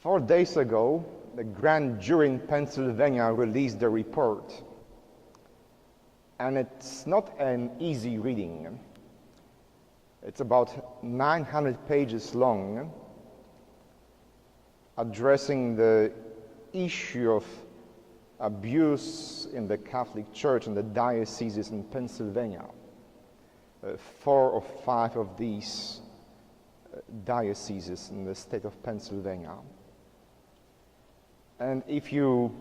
4 days ago, the grand jury in Pennsylvania released the report, and it's not an easy reading. It's about 900 pages long, addressing the issue of abuse in the Catholic Church and the dioceses in Pennsylvania. 4 or 5 of these dioceses in the state of Pennsylvania. And if you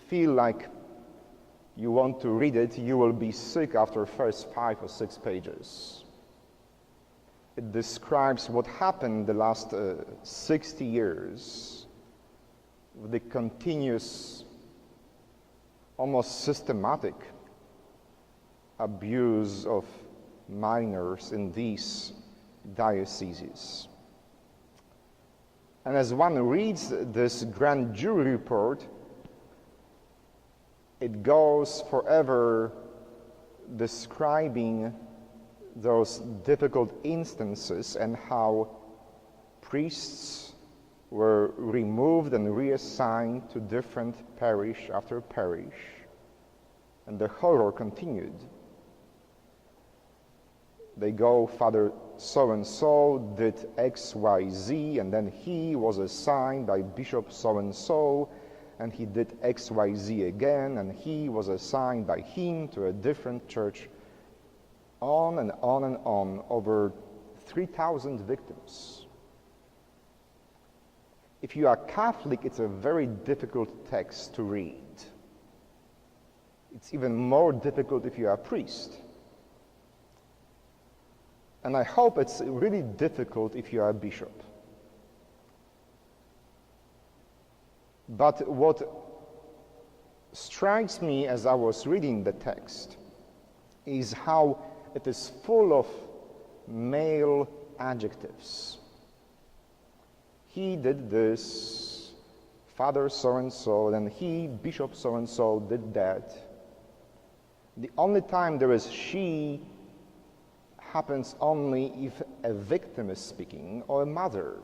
feel like you want to read it, you will be sick after the first 5 or 6 pages. It describes what happened the last 60 years, with the continuous, almost systematic abuse of minors in these dioceses. And as one reads this grand jury report, it goes forever describing those difficult instances and how priests were removed and reassigned to different parish after parish, and the horror continued. They go, Father so-and-so did X, Y, Z, and then he was assigned by Bishop so-and-so, and he did X, Y, Z again, and he was assigned by him to a different church, on and on and on, over 3,000 victims. If you are Catholic, it's a very difficult text to read. It's even more difficult if you are a priest. And I hope it's really difficult if you are a bishop. But what strikes me as I was reading the text is how it is full of male adjectives. He did this, Father so-and-so, then he, Bishop so-and-so, did that. The only time there is she happens only if a victim is speaking or a mother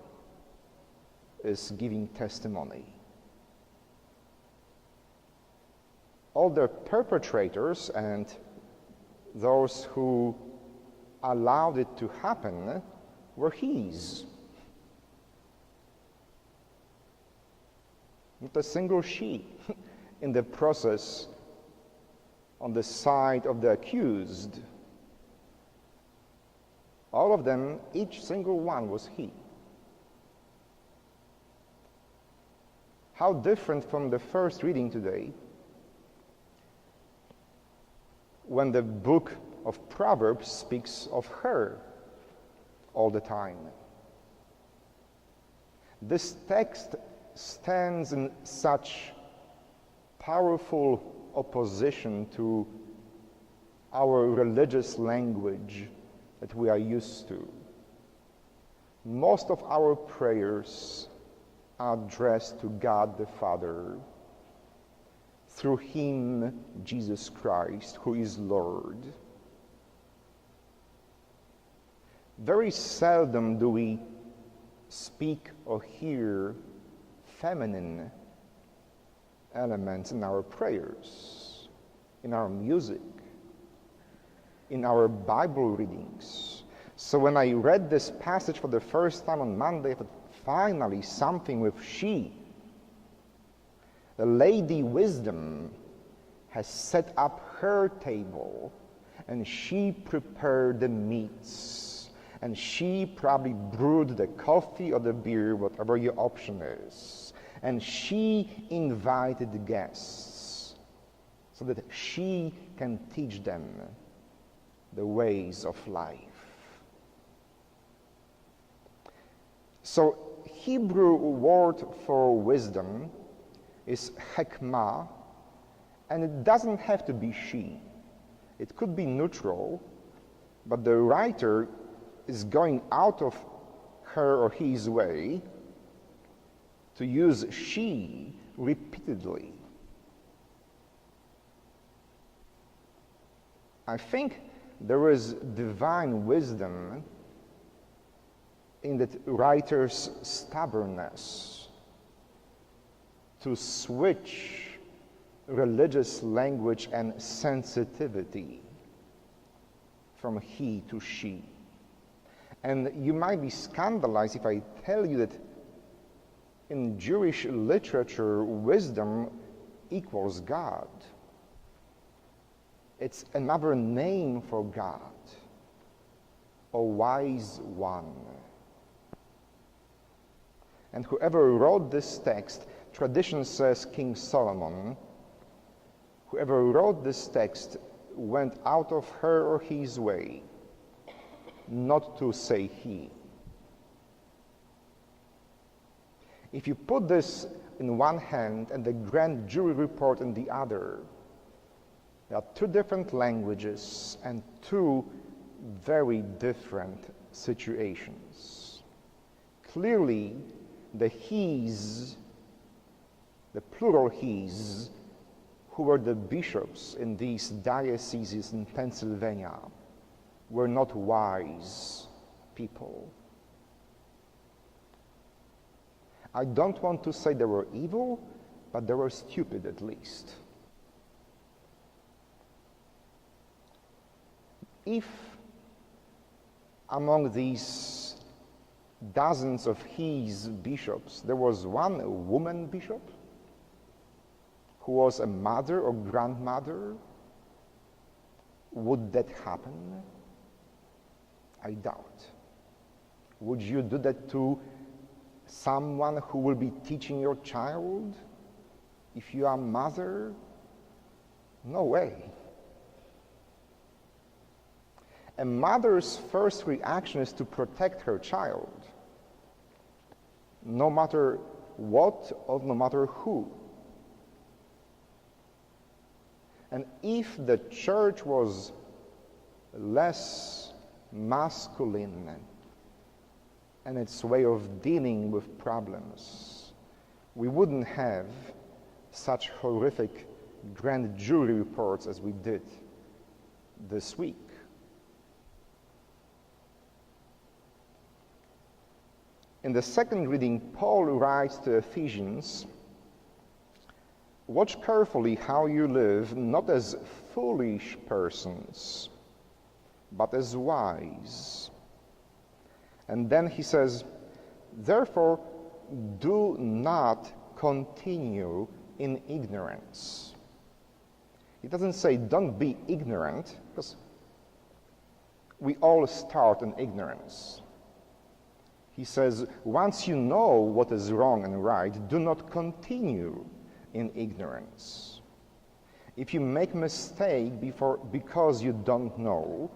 is giving testimony. All the perpetrators and those who allowed it to happen were his. Not a single she in the process on the side of the accused. All of them, each single one was he. How different from the first reading today, when the book of Proverbs speaks of her all the time. This text stands in such powerful opposition to our religious language that we are used to. Most of our prayers are addressed to God the Father, through him, Jesus Christ, who is Lord. Very seldom do we speak or hear feminine elements in our prayers, in our music, in our Bible readings. So when I read this passage for the first time on Monday, I thought, finally something with she. The Lady Wisdom has set up her table, and she prepared the meats, and she probably brewed the coffee or the beer, whatever your option is, and she invited the guests so that she can teach them the ways of life. So Hebrew word for wisdom is hekmah, and it doesn't have to be she. It could be neutral, but the writer is going out of her or his way to use she repeatedly. I think there is divine wisdom in the writer's stubbornness to switch religious language and sensitivity from he to she. And you might be scandalized if I tell you that in Jewish literature, wisdom equals God. It's another name for God, a wise one. And whoever wrote this text, tradition says King Solomon, whoever wrote this text went out of her or his way, not to say he. If you put this in one hand and the grand jury report in the other, there are two different languages and two very different situations. Clearly, the he's, the plural he's, who were the bishops in these dioceses in Pennsylvania, were not wise people. I don't want to say they were evil, but they were stupid at least. If among these dozens of his bishops there was one woman bishop who was a mother or grandmother, would that happen? I doubt. Would you do that to someone who will be teaching your child? If you are a mother? No way. A mother's first reaction is to protect her child, no matter what or no matter who. And if the church was less masculine and its way of dealing with problems, we wouldn't have such horrific grand jury reports as we did this week. In the second reading, Paul writes to Ephesians, "Watch carefully how you live, not as foolish persons, but as wise." And then he says, "Therefore, do not continue in ignorance." He doesn't say, don't be ignorant, because we all start in ignorance. He says, once you know what is wrong and right, do not continue in ignorance. If you make a mistake because you don't know,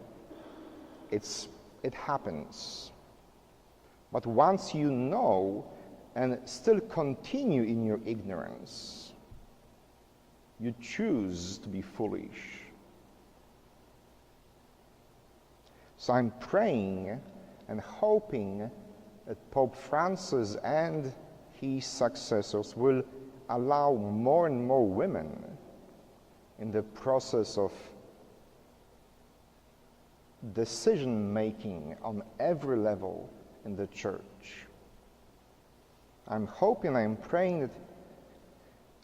it happens. But once you know and still continue in your ignorance, you choose to be foolish. So I'm praying and hoping that Pope Francis and his successors will allow more and more women in the process of decision-making on every level in the church. I'm hoping, I'm praying that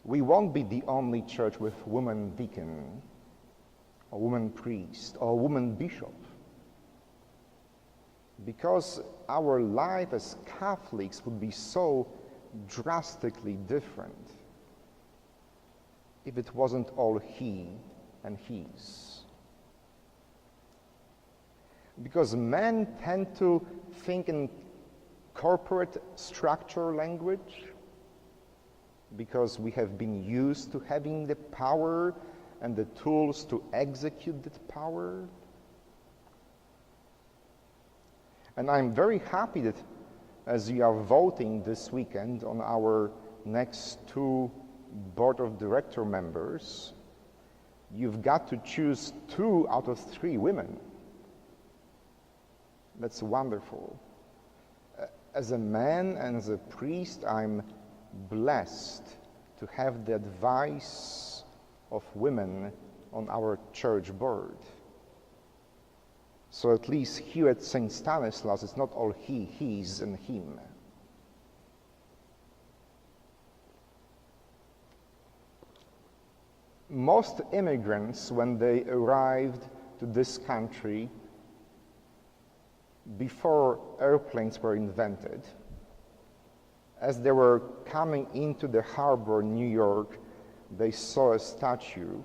we won't be the only church with woman deacon, or woman priest, or woman bishop, because our life as Catholics would be so drastically different if it wasn't all he and his. Because men tend to think in corporate structure language, because we have been used to having the power and the tools to execute that power. And I'm very happy that as you are voting this weekend on our next two board of director members, you've got to choose 2 out of 3 women. That's wonderful. As a man and as a priest, I'm blessed to have the advice of women on our church board. So at least here at St. Stanislaus, it's not all he, his, and him. Most immigrants, when they arrived to this country before airplanes were invented, as they were coming into the harbor in New York, they saw a statue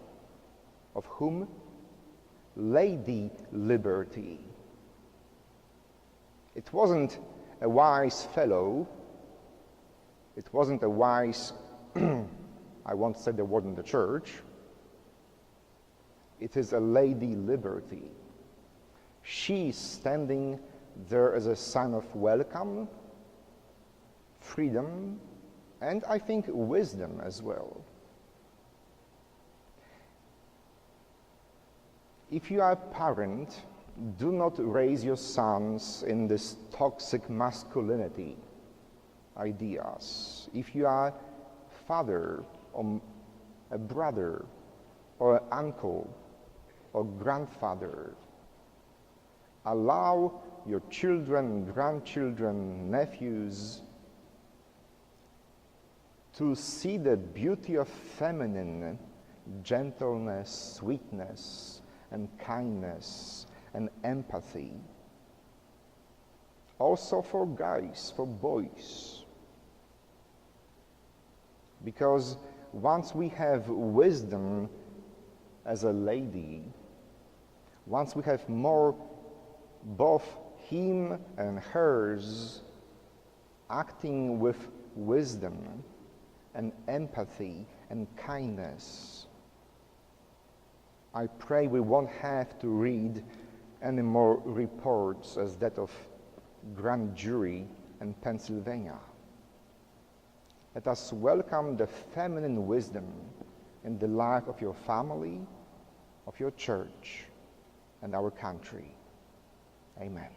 of whom? Lady Liberty. It wasn't a wise fellow, it wasn't a wise, I won't say the word in the church, it is a Lady Liberty. She is standing there as a sign of welcome, freedom, and I think wisdom as well. If you are a parent, do not raise your sons in this toxic masculinity ideas. If you are a father or a brother or an uncle or grandfather, allow your children, grandchildren, nephews to see the beauty of feminine gentleness, sweetness, and kindness and empathy. Also for guys, for boys. Because once we have wisdom as a lady, once we have more both him and hers acting with wisdom and empathy and kindness, I pray we won't have to read any more reports as that of grand jury in Pennsylvania. Let us welcome the feminine wisdom in the life of your family, of your church, and our country. Amen.